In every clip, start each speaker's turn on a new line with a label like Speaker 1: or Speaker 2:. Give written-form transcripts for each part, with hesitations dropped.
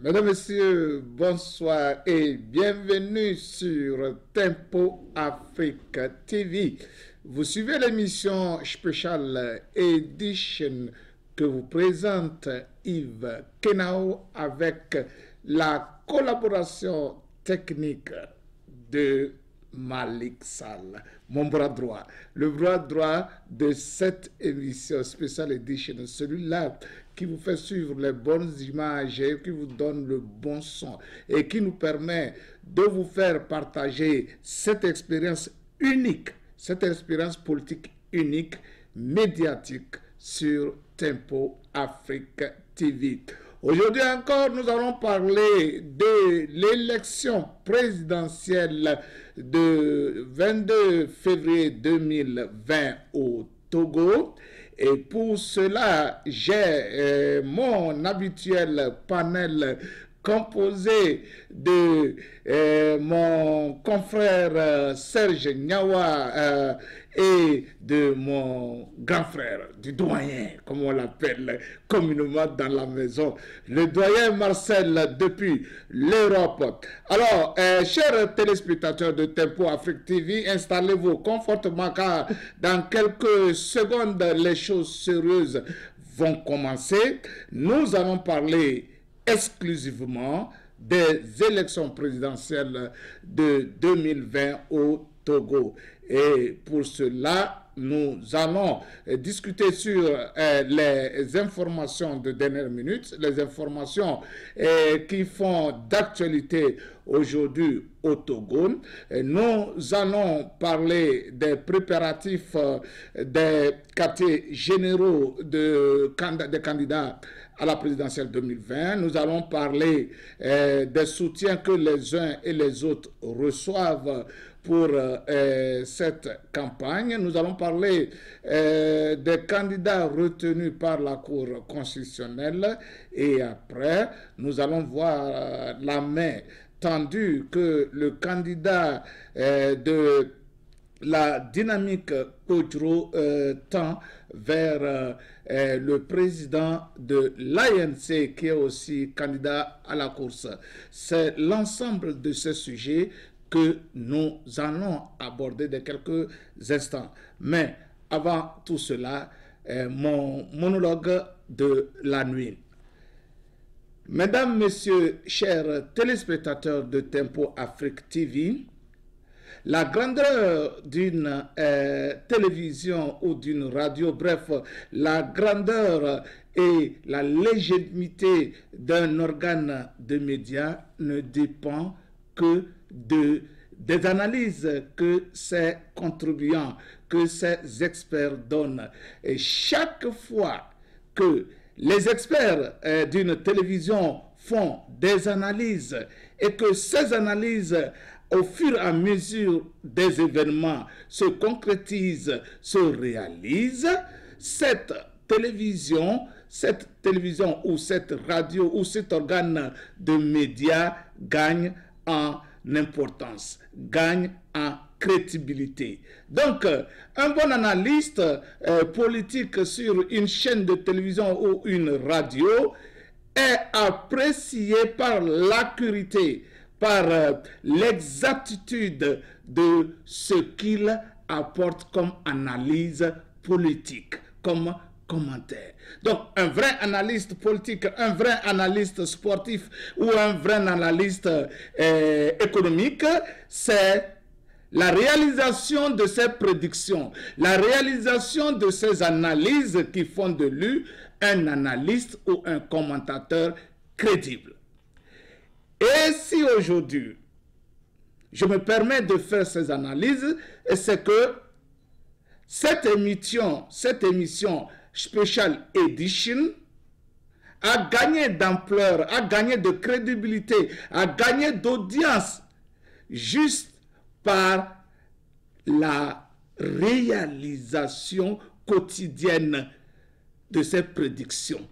Speaker 1: Mesdames, Messieurs, bonsoir et bienvenue sur Tempo Afrique TV. Vous suivez l'émission Special Edition que vous présente Yves Kenao avec la collaboration technique de Malik Sall, mon bras droit. Le bras droit de cette émission Special Edition, celui-là qui vous fait suivre les bonnes images et qui vous donne le bon son et qui nous permet de vous faire partager cette expérience unique, cette expérience politique unique, médiatique sur Tempo Afrique TV. Aujourd'hui encore, nous allons parler de l'élection présidentielle de 22 février 2020 au Togo. Et pour cela, j'ai mon habituel panel composé de mon confrère Serge Nyawa et de mon grand frère, du doyen, comme on l'appelle communément dans la maison, le doyen Marcel depuis l'Europe. Alors, chers téléspectateurs de Tempo Afrique TV, installez-vous confortablement car dans quelques secondes, les choses sérieuses vont commencer. Nous allons parler exclusivement des élections présidentielles de 2020 au Togo. Et pour cela, nous allons discuter sur les informations de dernière minute, les informations qui font d'actualité aujourd'hui au Togo. Nous allons parler des préparatifs des quartiers généraux des candidats à la présidentielle 2020. Nous allons parler des soutiens que les uns et les autres reçoivent pour cette campagne. Nous allons parler des candidats retenus par la Cour constitutionnelle et après, nous allons voir la main tendue que le candidat de la dynamique Kodjo tend vers le président de l'ANC qui est aussi candidat à la course. C'est l'ensemble de ces sujets que nous allons aborder dans quelques instants. Mais avant tout cela, mon monologue de la nuit. Mesdames, Messieurs, chers téléspectateurs de Tempo Afrique TV, la grandeur d'une télévision ou d'une radio, bref, la grandeur et la légitimité d'un organe de médias ne dépend que des analyses que ces contributeurs, que ces experts donnent. Et chaque fois que les experts d'une télévision font des analyses et que ces analyses, au fur et à mesure des événements, se concrétisent, se réalisent, cette télévision ou cette radio ou cet organe de médias gagne en importance, gagne en crédibilité. Donc, un bon analyste politique sur une chaîne de télévision ou une radio est apprécié par l'acuité, par l'exactitude de ce qu'il apporte comme analyse politique, comme commentaire. Donc, un vrai analyste politique, un vrai analyste sportif ou un vrai analyste économique, c'est la réalisation de ces prédictions, la réalisation de ces analyses qui font de lui un analyste ou un commentateur crédible. Et si aujourd'hui, je me permets de faire ces analyses, c'est que cette émission Special Edition a gagné d'ampleur, a gagné de crédibilité, a gagné d'audience juste par la réalisation quotidienne de ces prédictions.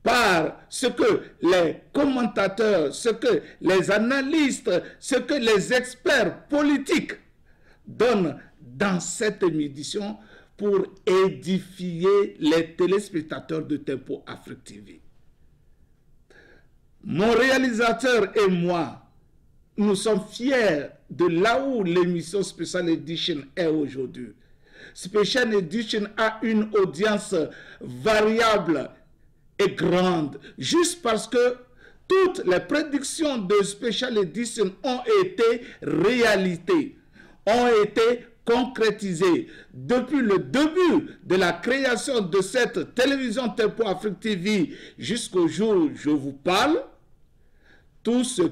Speaker 1: Par ce que les commentateurs, ce que les analystes, ce que les experts politiques donnent dans cette émission pour édifier les téléspectateurs de Tempo Afrique TV. mon réalisateur et moi, nous sommes fiers de là où l'émission Special Edition est aujourd'hui. Special Edition a une audience variable et grande, juste parce que toutes les prédictions de Special Edition ont été réalité, ont été concrétisées. Depuis le début de la création de cette télévision Tempo Afrique TV jusqu'au jour où je vous parle, tout ce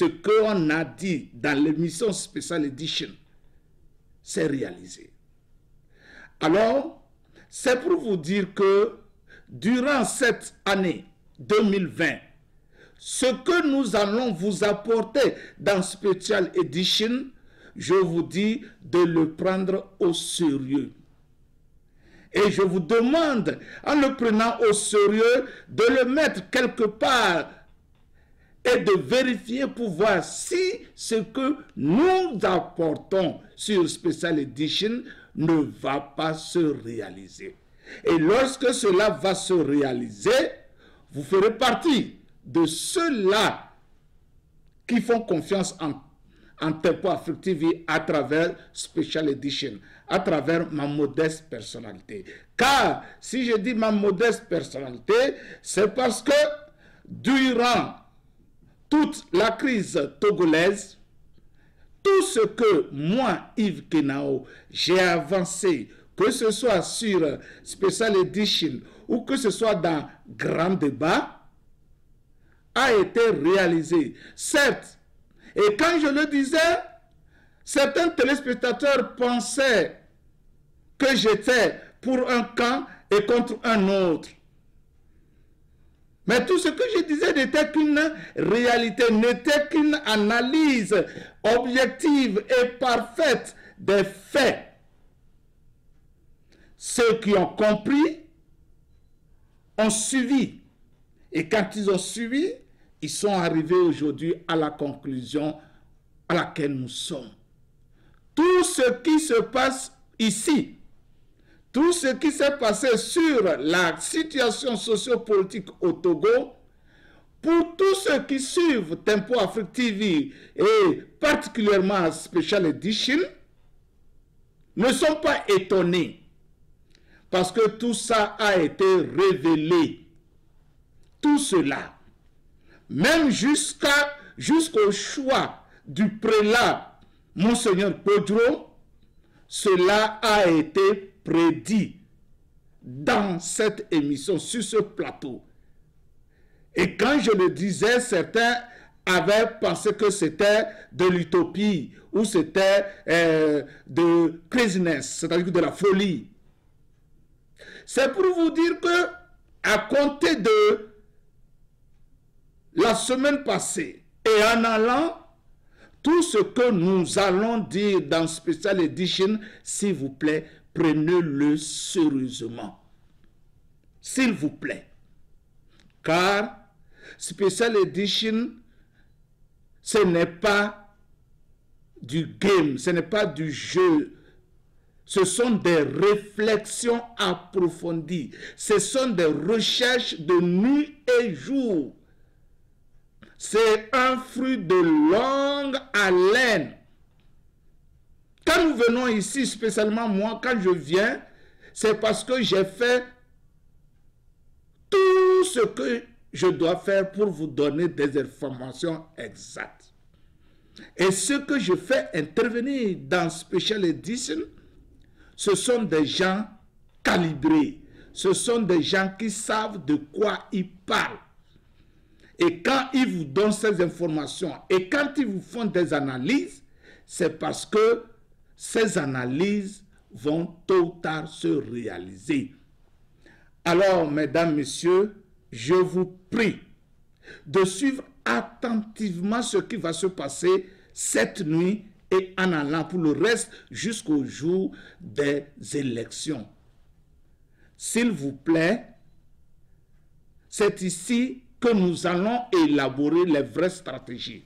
Speaker 1: qu'on a dit dans l'émission Special Edition s'est réalisé. Alors, c'est pour vous dire que durant cette année 2020, ce que nous allons vous apporter dans Special Edition, je vous dis de le prendre au sérieux. Et je vous demande, en le prenant au sérieux, de le mettre quelque part et de vérifier pour voir si ce que nous apportons sur Special Edition ne va pas se réaliser. Et lorsque cela va se réaliser, vous ferez partie de ceux-là qui font confiance en Tempo Afrique TV à travers Special Edition, à travers ma modeste personnalité. Car si je dis ma modeste personnalité, c'est parce que durant toute la crise togolaise, tout ce que moi, Yves Kenao, j'ai avancé, que ce soit sur Special Edition ou que ce soit dans Grand Débat, a été réalisé. Certes, et quand je le disais, certains téléspectateurs pensaient que j'étais pour un camp et contre un autre. Mais tout ce que je disais n'était qu'une réalité, n'était qu'une analyse objective et parfaite des faits. Ceux qui ont compris ont suivi. Et quand ils ont suivi, ils sont arrivés aujourd'hui à la conclusion à laquelle nous sommes. Tout ce qui se passe ici, tout ce qui s'est passé sur la situation sociopolitique au Togo, pour tous ceux qui suivent Tempo Afrique TV et particulièrement Special Edition, ne sont pas étonnés parce que tout ça a été révélé. Tout cela, même jusqu'au choix du prélat Monseigneur Pedro, cela a été prédit dans cette émission, sur ce plateau. Et quand je le disais, certains avaient pensé que c'était de l'utopie ou c'était de craziness, c'est-à-dire de la folie. C'est pour vous dire que à compter de la semaine passée et en allant, tout ce que nous allons dire dans Special Edition, s'il vous plaît, prenez-le sérieusement. S'il vous plaît. Car Special Edition, ce n'est pas du game, ce n'est pas du jeu. Ce sont des réflexions approfondies. Ce sont des recherches de nuit et jour. C'est un fruit de longue haleine. Quand nous venons ici, spécialement moi, quand je viens, c'est parce que j'ai fait tout ce que je dois faire pour vous donner des informations exactes. Et ce que je fais intervenir dans Special Edition, ce sont des gens calibrés. Ce sont des gens qui savent de quoi ils parlent. Et quand ils vous donnent ces informations et quand ils vous font des analyses, c'est parce que ces analyses vont tôt ou tard se réaliser. Alors, mesdames, messieurs, je vous prie de suivre attentivement ce qui va se passer cette nuit et en allant pour le reste jusqu'au jour des élections. S'il vous plaît, c'est ici que nous allons élaborer les vraies stratégies.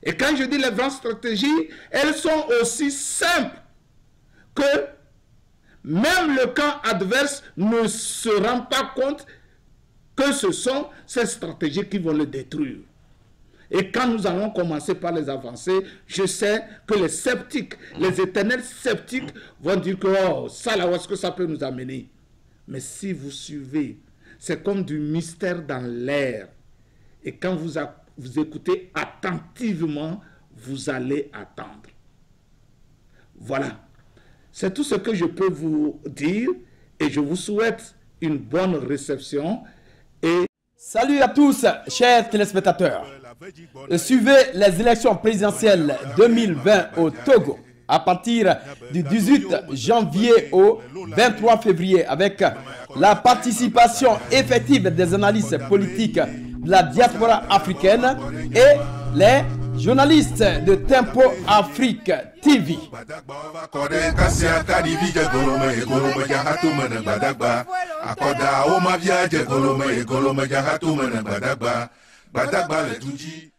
Speaker 1: Et quand je dis les vraies stratégies, elles sont aussi simples que même le camp adverse ne se rend pas compte que ce sont ces stratégies qui vont le détruire. Et quand nous allons commencer par les avancer, je sais que les sceptiques, les éternels sceptiques vont dire que oh, ça là, où est-ce que ça peut nous amener? Mais si vous suivez, c'est comme du mystère dans l'air. Et quand vous écoutez attentivement, vous allez attendre. Voilà. C'est tout ce que je peux vous dire et je vous souhaite une bonne réception. Et
Speaker 2: salut à tous, chers téléspectateurs. Suivez les élections présidentielles 2020 au Togo à partir du 18 janvier au 23 février avec la participation effective des analystes politiques de la diaspora africaine et les journalistes de Tempo Afrique TV.
Speaker 3: Badagba le tunji